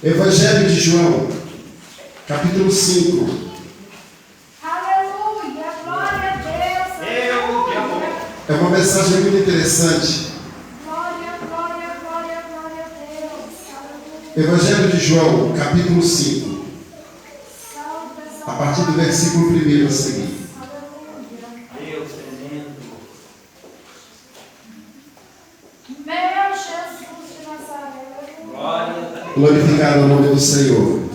Evangelho de João, capítulo 5. Aleluia, glória a Deus. É uma mensagem muito interessante. Glória, glória, glória, glória a Deus. Aleluia. Evangelho de João, capítulo 5. Salve, A partir do versículo 1 a seguir. Aleluia. Deus tremendo. Meu Jesus de Nazaré. Glória a Deus. Glorificado o nome do Senhor.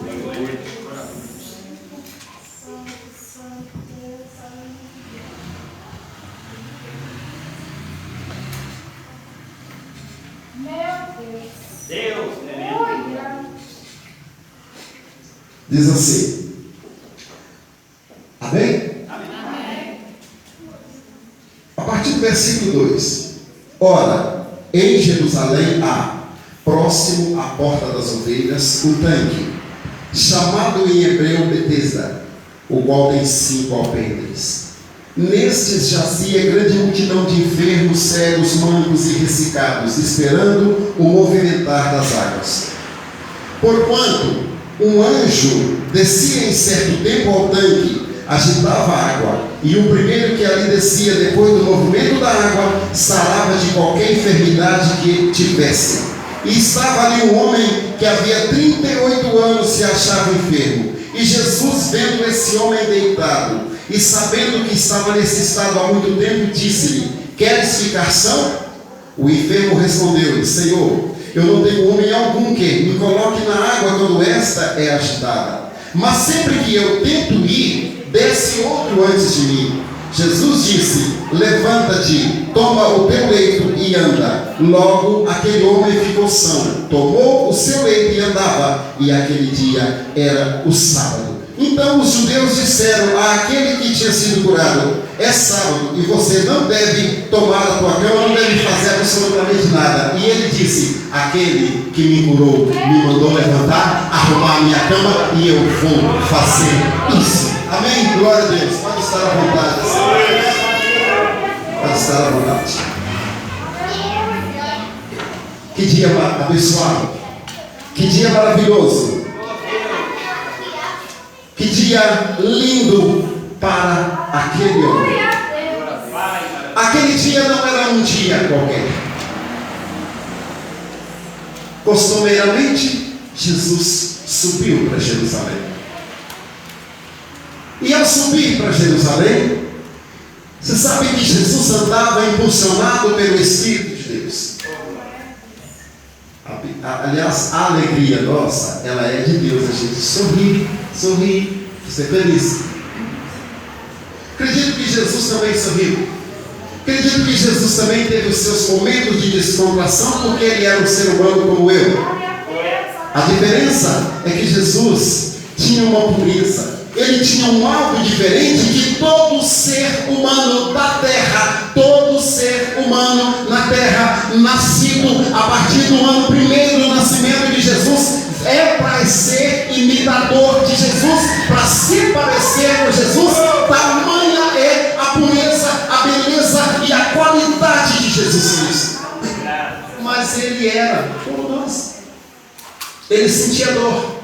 Santo, santo Deus, aleluia. Meu Deus. Deus tremendo. Aleluia. Diz assim. Amém? Amém. A partir do versículo 2. Ora, em Jerusalém há, próximo à porta das ovelhas, um tanque, chamado em hebreu Betesda, o qual tem 5 alpendres. Nestes jazia grande multidão de enfermos, cegos, mancos e ressecados, esperando o movimentar das águas. Porquanto um anjo descia em certo tempo ao tanque, agitava a água, e o primeiro que ali descia depois do movimento da água, sarava de qualquer enfermidade que tivesse. E estava ali um homem que havia 38 anos se achava enfermo. E Jesus, vendo esse homem deitado, e sabendo que estava nesse estado há muito tempo, disse-lhe: queres ficar são? O enfermo respondeu-lhe: Senhor, eu não tenho homem algum que me coloque na água quando esta é agitada. Mas sempre que eu tento ir, desce outro antes de mim. Jesus disse: levanta-te, toma o teu leito e anda. Logo aquele homem ficou são, tomou o seu leito e andava. E aquele dia era o sábado. Então os judeus disseram àquele que tinha sido curado: é sábado e você não deve tomar a tua cama, não deve fazer absolutamente nada. E ele disse: aquele que me curou me mandou levantar, arrumar a minha cama e eu vou fazer isso. Amém? Glória a Deus. Pode estar à vontade. Pode estar à vontade. Que dia abençoado. Que dia maravilhoso. Que dia lindo para aquele homem. Aquele dia não era um dia qualquer. Costumeiramente, Jesus subiu para Jerusalém. E ao subir para Jerusalém, você sabe que Jesus andava impulsionado pelo Espírito de Deus. Aliás, a alegria nossa, ela é de Deus. A gente sorri, ser feliz. Acredito que Jesus também sorriu. Acredito que Jesus também teve os seus momentos de descontração, porque ele era um ser humano como eu. A diferença é que Jesus tinha uma pureza. Ele tinha um algo diferente que todo ser humano da terra, todo ser humano na terra, nascido a partir do ano primeiro do nascimento de Jesus, é para ser imitador de Jesus, para se parecer com Jesus. Tamanha é a pureza, a beleza e a qualidade de Jesus Cristo. Mas ele era como nós. Ele sentia dor.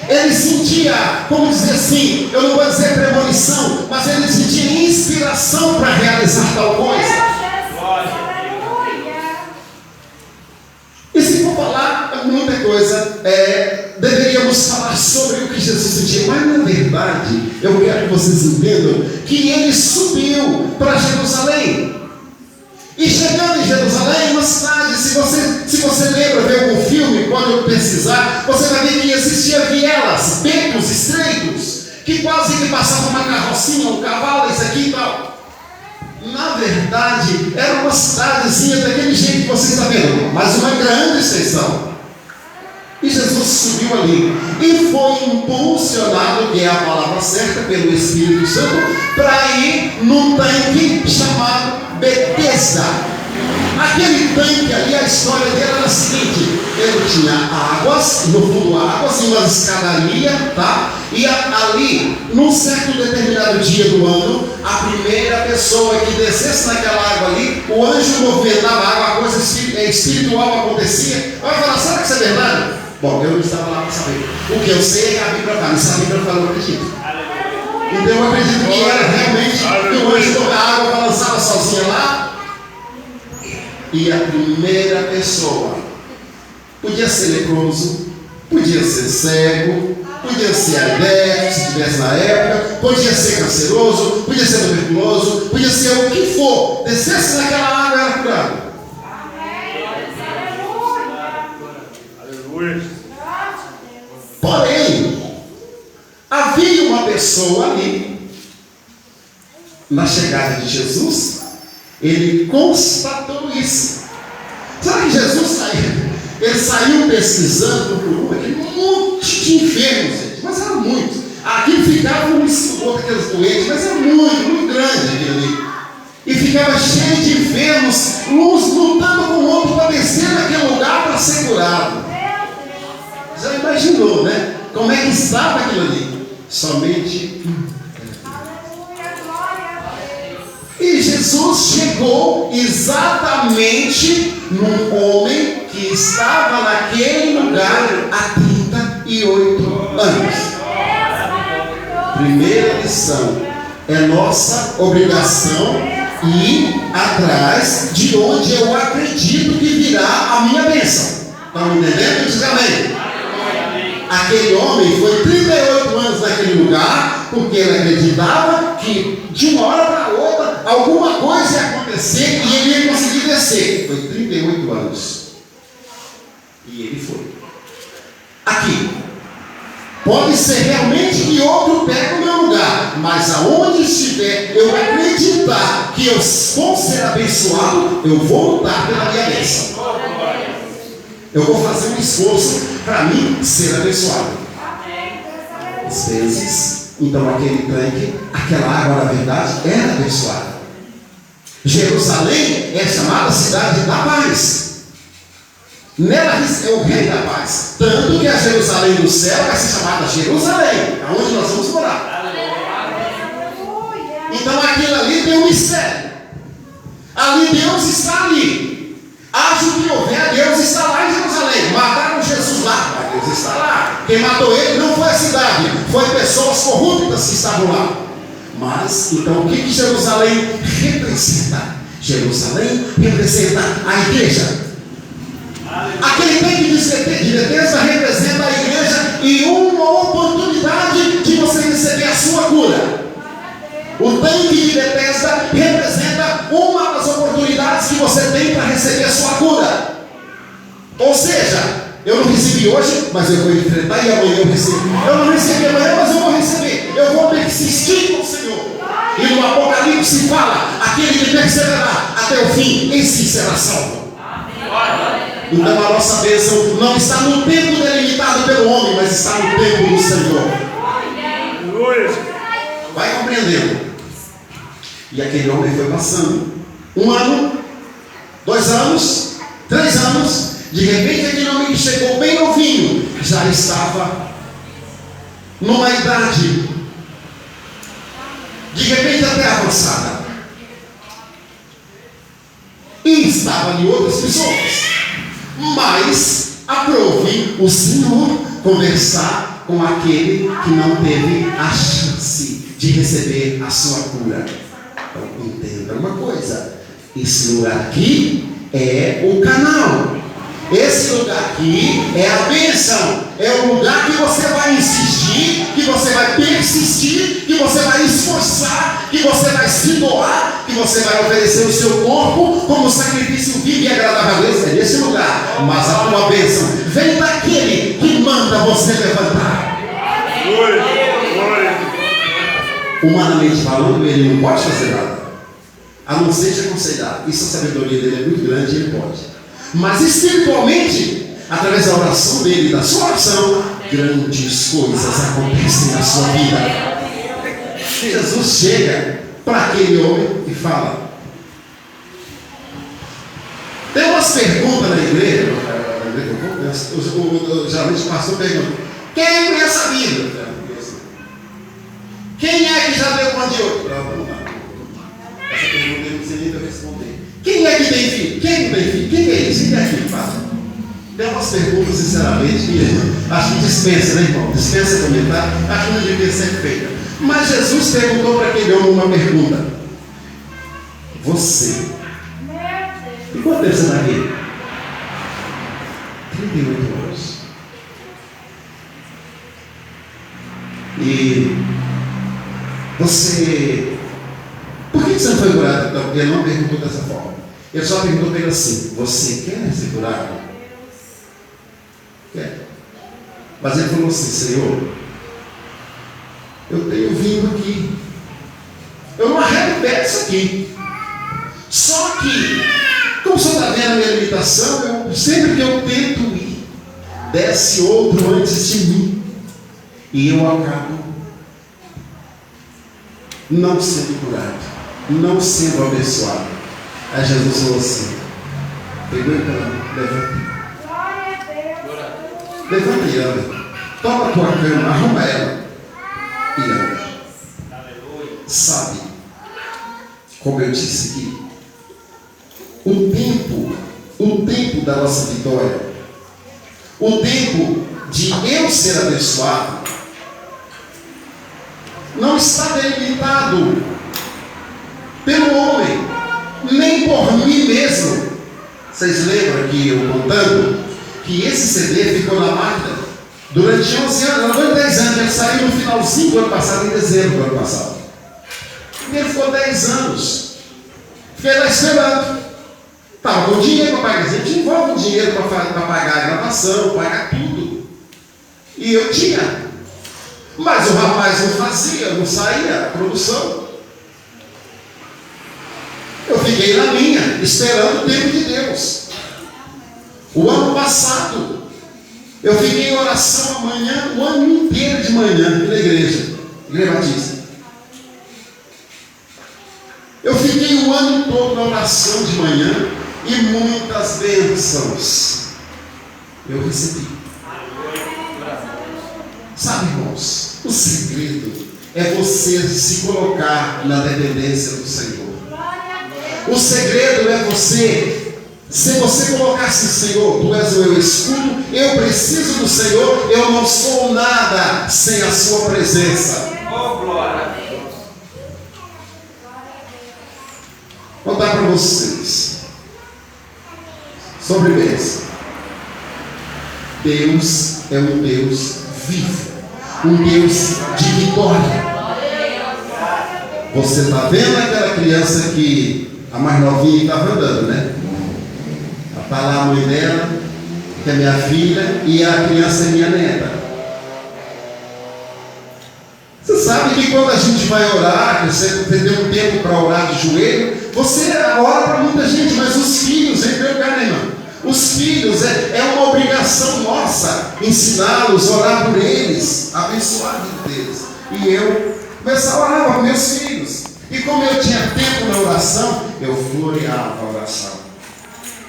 Ele sentia, como dizer assim, eu não vou dizer premonição, mas ele sentia inspiração para realizar tal coisa. E se for falar muita coisa, deveríamos falar sobre o que Jesus sentia. Mas na verdade, eu quero que vocês entendam que ele subiu para Jerusalém. E chegando em Jerusalém, uma cidade, se você lembra, ver algum filme, quando pesquisar, você vai ver que existia vielas, becos estreitos, que quase que passava uma carrocinha, um cavalo, isso aqui e tal. Na verdade, era uma cidadezinha daquele jeito que você está vendo, mas uma grande extensão. E Jesus subiu ali e foi impulsionado, que é a palavra certa, pelo Espírito Santo, para ir num tanque chamado Betesda. Aquele tanque ali, a história dele era a seguinte: ele tinha águas, no fundo águas, e uma escadaria, tá? E ali, num certo determinado dia do ano, a primeira pessoa que descesse naquela água ali, o anjo movimentava a água, a coisa espiritual acontecia. Vai falar, será que isso é verdade? Bom, eu não estava lá para saber. O que eu sei é que a Bíblia fala. E se a Bíblia fala, eu acredito. Então eu acredito que era realmente que o anjo toca a água balançava sozinha lá. E a primeira pessoa podia ser leproso, podia ser cego, podia ser adepto, se estivesse na época, podia ser canceroso, podia ser tuberculoso, podia ser o que for. Descesse naquela água era curado. Aleluia. Porém, havia uma pessoa ali, na chegada de Jesus, ele constatou isso. Sabe que Jesus saiu? Ele saiu pesquisando por aquele monte de enfermos, gente, mas era muito. Aqui ficava um escudo daqueles doentes, mas era muito, muito grande aquilo ali. E ficava cheio de enfermos, uns lutando com o outro para descer naquele lugar para ser curado. Já imaginou, né? Como é que estava aquilo ali? Somente e Jesus chegou exatamente num homem que estava naquele lugar há 38 anos. Primeira lição: é nossa obrigação ir atrás de onde eu acredito que virá a minha bênção. Estão entendendo? Diz amém. Aquele homem foi 38 anos naquele lugar, porque ele acreditava que de uma hora para outra alguma coisa ia acontecer e ele ia conseguir descer. Foi 38 anos. E ele foi. Aqui. Pode ser realmente que outro pegue o meu lugar, mas aonde estiver eu acreditar que eu vou ser abençoado, eu vou lutar pela minha bênção. Eu vou fazer um esforço para mim ser abençoado. Às vezes, então aquele tanque, aquela água, na verdade, era abençoada. Jerusalém é chamada cidade da paz. Nela é o rei da paz. Tanto que a Jerusalém do céu vai ser chamada Jerusalém, aonde nós vamos morar. Então aquilo ali tem um mistério. Ali Deus está ali. Haja o que houver, Deus está lá em Jerusalém. Mataram Jesus lá, mas Deus está lá. Quem matou ele não foi a cidade, foi pessoas corruptas que estavam lá. Mas, então, o que Jerusalém representa? Jerusalém representa a igreja. Aquele tanque de Betesda representa a igreja e uma oportunidade de você receber a sua cura. O tanque de Betesda representa uma das oportunidades que você tem para receber a sua cura. Ou seja, eu não recebi hoje, mas eu vou enfrentar e amanhã eu recebo. Eu não recebi amanhã, mas eu vou receber. Eu vou persistir com o Senhor. E no Apocalipse fala: aquele que perseverar até o fim, esse será salvo. Então a nossa bênção não está no tempo delimitado pelo homem, mas está no tempo do Senhor. Vai compreendendo. E aquele homem foi passando 1 ano, 2 anos, 3 anos. De repente aquele homem que chegou bem novinho já estava numa idade de repente até avançada. E estava ali outras pessoas. Mas aprove o Senhor conversar com aquele que não teve a chance de receber a sua cura. Então entenda uma coisa: esse lugar aqui é o canal. Esse lugar aqui é a bênção. É o lugar que você vai insistir, que você vai persistir, que você vai esforçar, que você vai se doar, que você vai oferecer o seu corpo como sacrifício vivo e agradável a Deus. É nesse lugar. Mas a tua bênção vem daquele que manda você levantar. Humanamente falando, ele não pode fazer nada, a não ser te aconselhar. Isso, a sabedoria dele é muito grande, ele pode. Mas espiritualmente, através da oração dele, da sua oração, grandes coisas acontecem na sua vida. Jesus chega para aquele homem e fala. Tem umas perguntas na igreja, geralmente o pastor pergunta: quem conhece a Bíblia? Quem é que já deu conta de outro? Essa pergunta eu não sei nem responder. Quem é que tem filho? Quem não tem filho? Quem é isso? Quem é que fala? Tem umas perguntas, sinceramente, que acho que dispensa, né, irmão? Dispensa comentar, acho que não devia ser feita. Mas Jesus perguntou para aquele homem uma pergunta: você, Meu Deus. e quanto tempo você está aqui? 38 anos. E você, por que você não foi curado? Então, ele não perguntou dessa forma. Ele só perguntou para ele assim: você quer ser curado? Quer. Mas ele falou assim: Senhor, eu tenho vindo aqui, eu não arrependo isso aqui. Só que, como o senhor está vendo a minha limitação, sempre que eu tento ir, desce outro antes de mim, e eu acabo não sendo curado, não sendo abençoado. Aí Jesus falou assim: pegou e falou: levanta. Glória a Deus. Levanta e anda. Toma a tua cama, arruma ela e anda. Aleluia. Sabe, como eu disse aqui, o tempo da nossa vitória, o tempo de eu ser abençoado, não está delimitado pelo homem, nem por mim mesmo. Vocês lembram que eu contando que esse CD ficou na máquina durante 11 anos, não 10 anos, ele saiu no finalzinho do ano passado, em dezembro do ano passado. Ele ficou 10 anos. Fiquei lá esperando. Estava com dinheiro para pagar. A gente envolve dinheiro para pagar a gravação, pagar tudo. E eu tinha. Mas o rapaz não fazia, não saía a produção. Eu fiquei na minha, esperando o tempo de Deus. O ano passado, eu fiquei em oração amanhã, o ano inteiro de manhã, na igreja Batista. Eu fiquei o ano todo na oração de manhã e muitas bênçãos eu recebi. Sabe, irmãos, o segredo é você se colocar na dependência do Senhor. O segredo é você, se você colocasse: Senhor, Tu és o meu escudo, eu preciso do Senhor, eu não sou nada sem a Sua presença. Oh, glória a Deus. Vou contar para vocês sobre bênção. Deus é um Deus vivo, um Deus de vitória. Você está vendo aquela criança que a mais novinha estava andando, né? Está lá a mãe dela, que é minha filha, e a criança é minha neta. Você sabe que quando a gente vai orar, você tem um tempo para orar de joelho, você ora para muita gente, mas os filhos, em primeiro lugar, né, irmão? Os filhos, é uma obrigação nossa ensiná-los, orar por eles, abençoar a vida deles. E eu começava a orar para meus filhos. E como eu tinha tempo na oração, eu floreava a oração.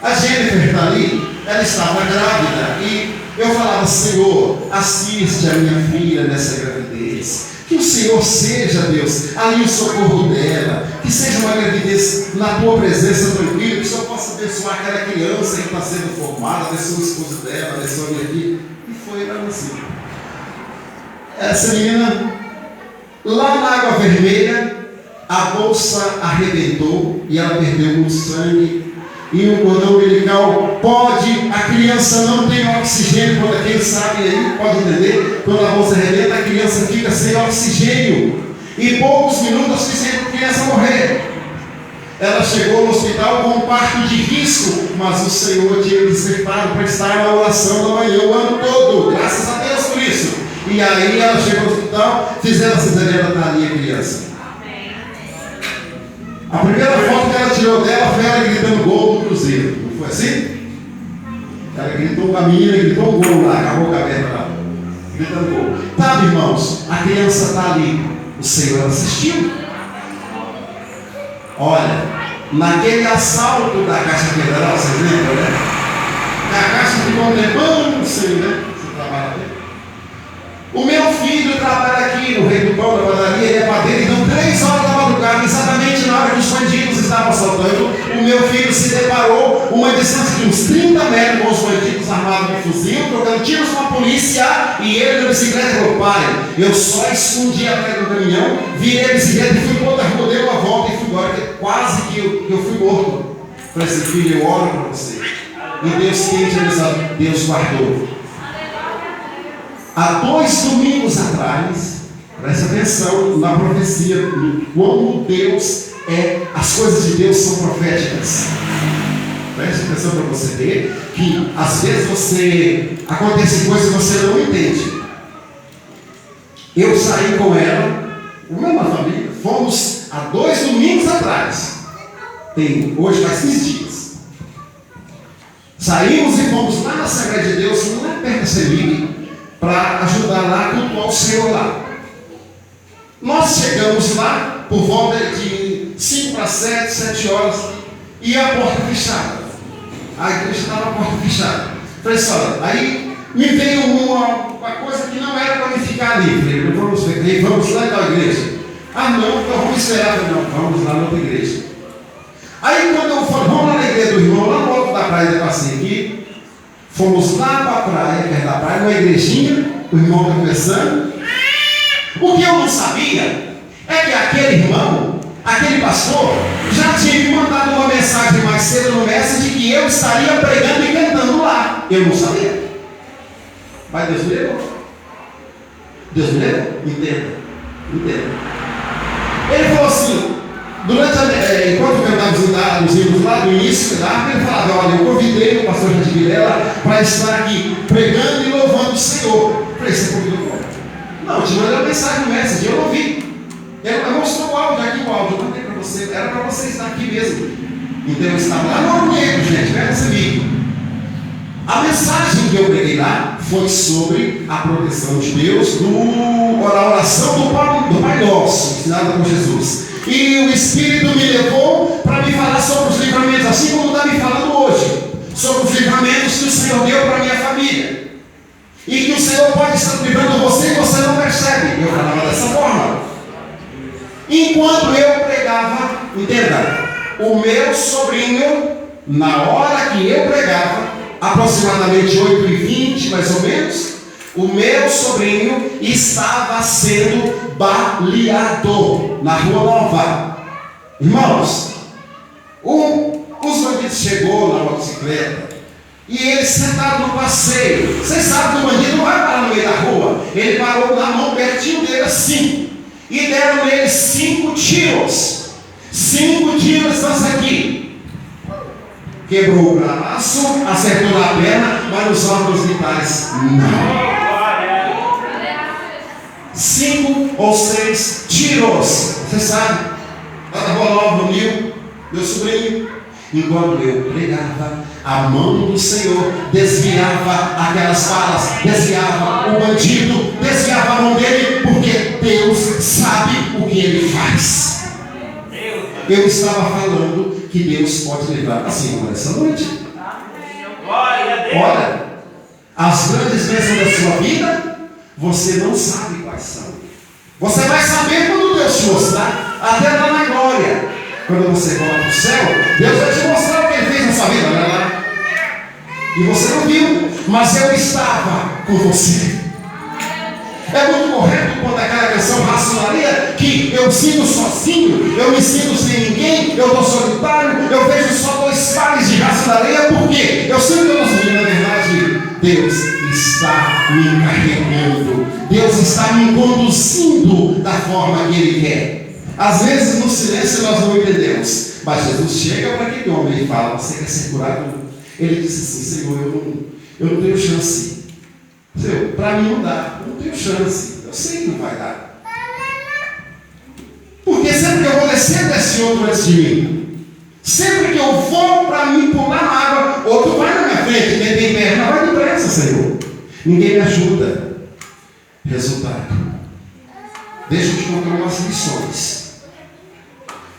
A Jennifer está ali, ela estava grávida, e eu falava: Senhor, assiste a minha filha nessa gravidez. Que o Senhor seja, Deus, ali o socorro dela, que seja uma gravidez na Tua presença tranquila, que o Senhor possa abençoar aquela criança que está sendo formada, abençoa o esposo dela, abençoa a minha filha. E foi lá assim. Essa menina, lá na Água Vermelha, a bolsa arrebentou e ela perdeu muito sangue. E o cordão umbilical pode, a criança não tem oxigênio, quando quem sabe aí pode entender, quando a bolsa arrebenta, a criança fica sem oxigênio. E poucos minutos fizeram a criança morrer. Ela chegou no hospital com um parto de risco, mas o Senhor tinha despertado para estar na oração da manhã o ano todo, graças a Deus por isso. E aí ela chegou no hospital, fizeram a cesariana, está ali a criança. A primeira foto que ela tirou dela foi ela gritando gol do Cruzeiro. Não foi assim? Ela gritou, a menina gritou um gol lá, acabou a cabeça lá. Gritando gol. Sabe, irmãos, a criança está ali. O Senhor assistiu. Olha, naquele assalto da Caixa Federal, vocês lembram, né? A Caixa ficou levando o Senhor, né? Você trabalha ali. O meu filho trabalha aqui no Rei do Pão, da padaria, ele é padeiro, então 3 horas da madrugada, exatamente na hora que os bandidos estavam estava assaltando, o meu filho se deparou uma distância de uns 30 metros com os bandidos armados de fuzil, trocando tiros com a polícia, e ele na bicicleta falou: pai, eu só escondi atrás do caminhão, virei a bicicleta e fui para outra rua, dei uma volta e fui embora, quase que eu fui morto. Falei assim: filho, eu oro para você. E Deus tem te avisado, Deus guardou. Há 2 domingos atrás, presta atenção na profecia, como Deus as coisas de Deus são proféticas. Preste atenção para você ver que às vezes acontece coisas que você não entende. Eu saí com ela, a mesma família, fomos há 2 domingos atrás. Hoje faz 15 dias. Saímos e fomos lá na Assembleia de Deus, lá perto da Selic, para ajudar lá a cultuar o Senhor lá. Nós chegamos lá por volta de 5 para 7, 7 horas, e a porta fechada. A igreja estava a porta fechada. Falei assim: olha, aí me veio uma coisa que não era para me ficar ali. Falei: vamos lá na igreja. Ah, não, então vamos esperar. Não, vamos lá na outra igreja. Aí quando eu falei: vamos lá na igreja do irmão, lá no alto da praia da Passeio aqui, fomos lá para a praia, perto da praia, numa igrejinha, o irmão está conversando. O que eu não sabia é que aquele irmão, aquele pastor, já tinha me mandado uma mensagem mais cedo no Messenger de que eu estaria pregando e cantando lá. Eu não sabia. Mas Deus me levou. Deus me levou? Entenda. Ele falou assim, enquanto cantávamos os hinos lá no início da árvore, ele falava: olha, eu convidei o pastor Jardim Vilela para estar aqui pregando e louvando o Senhor. Eu falei: você convidou como? Não, eu te mandei uma mensagem no Messenger, eu não vi. Eu mostrou o áudio aqui, o áudio, eu mandei para você, era para você estar aqui mesmo. Então eu estava lá no Ormeiro, gente, não era comigo. A mensagem que eu preguei lá foi sobre a proteção de Deus, a oração do Pai Nosso, ensinada por Jesus. E o Espírito me levou para me falar sobre os livramentos, assim como está me falando hoje, sobre os livramentos que o Senhor deu para a minha família. E que o Senhor pode estar livrando você e você não percebe. Eu falava dessa forma. Enquanto eu pregava, entenda, o meu sobrinho, na hora que eu pregava, aproximadamente 8h20 mais ou menos, o meu sobrinho estava sendo baleado na Rua Nova. Irmãos, os bandidos chegou na motocicleta e eles sentaram no passeio. Vocês sabem que o bandido não vai parar no meio da rua. Ele parou na mão pertinho dele assim e deram nele 5 tiros. 5 tiros distância aqui. Quebrou o braço, acertou na perna, mas nos órgãos vitais não. 5 ou 6 tiros. Você sabe, lá da Rua Nova, no Rio, meu sobrinho, enquanto eu pregava, a mão do Senhor desviava aquelas balas, desviava o bandido, desviava a mão dele, porque Deus sabe o que ele faz. Eu estava falando que Deus pode livrar assim como essa noite. Olha, as grandes bênçãos da sua vida, você não sabe quais são. Você vai saber quando Deus te mostrar, até lá na glória. Quando você volta para o céu, Deus vai te mostrar o que Ele fez na sua vida. Olha lá. E você não viu, mas eu estava com você. É muito correto quando aquela canção racionaria que eu sinto sozinho, eu me sinto sem ninguém, eu estou solitário, eu vejo só 2 pares de racionaria, por quê? Eu sinto que eu estou sozinho. Na verdade, Deus está me carregando, Deus está me conduzindo da forma que Ele quer. Às vezes no silêncio nós não entendemos, mas Jesus chega para aquele homem e fala: você quer ser curado? Ele disse assim: Senhor, eu não tenho chance. Para mim não dá, eu não tenho chance. Eu sei que não vai dar. Porque sempre que eu vou descer, desce outro antes de mim. Sempre que eu vou para mim pular na água, outro vai na minha frente, quem tem perna vai depressa, Senhor. Ninguém me ajuda. Resultado: deixa eu te contar umas lições.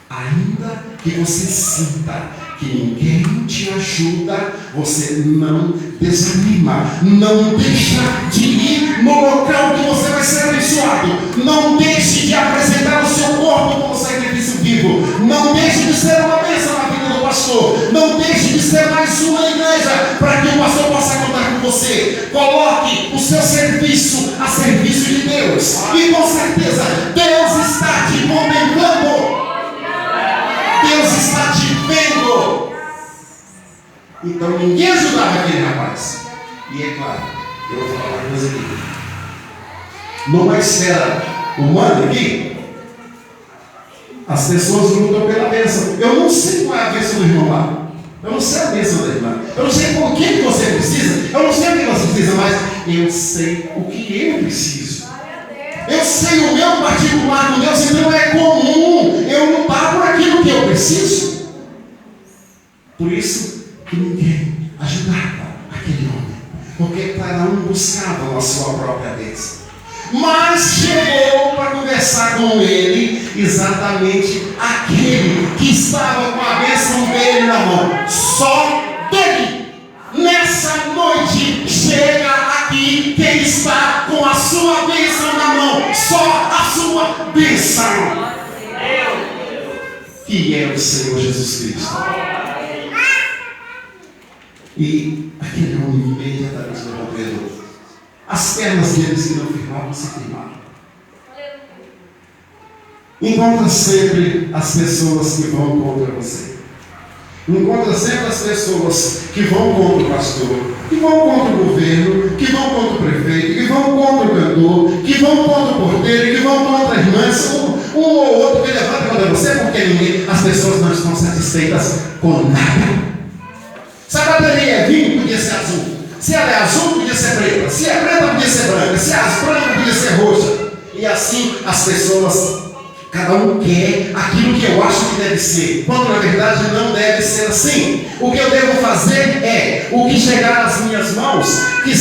Ainda que você sinta que ninguém te ajuda, você não desanima, não deixa de ir no local que você vai ser abençoado, não deixe de apresentar o seu corpo como sacrifício vivo, não deixe de ser uma bênção. certeza, Deus está te contemplando. Deus está te vendo. Então ninguém ajudava aquele rapaz. E é claro, eu vou falar uma coisa aqui. Numa esfera humana aqui, as pessoas lutam pela bênção. Eu não sei qual é a bênção do irmão lá. Eu não sei a bênção da irmã. Eu não sei por que você precisa. Eu não sei o que você precisa, mas eu sei o que eu preciso. Eu sei o meu particular com Deus, então é comum eu lutar por aquilo que eu preciso. Por isso que ninguém ajudava aquele homem, porque cada um buscava a sua própria bênção. Mas chegou para conversar com ele exatamente aquele que estava com a bênção dele na mão. Só dele. Nessa noite chega aqui quem está com a sua bênção na mão. Só a sua bênção. Que é o Senhor Jesus Cristo. E aquele homem imediatamente levantou. As pernas deles que não firmavam se firmaram. Encontra sempre as pessoas que vão contra você. Encontra sempre as pessoas que vão contra o pastor, que vão contra o governo, que vão contra o prefeito, que vão contra o cantor, que vão contra o porteiro, que vão contra as irmãs, um ou outro que levanta contra você, porque as pessoas não estão satisfeitas com nada. Se a bateria é vinho, podia ser azul. Se ela é azul, podia ser preta. Se é preta, podia ser branca. Se é branca, podia ser roxa. E assim as pessoas, cada um quer aquilo que eu acho que deve ser, quando na verdade não deve ser assim. O que eu devo fazer é o que chegar às minhas mãos, que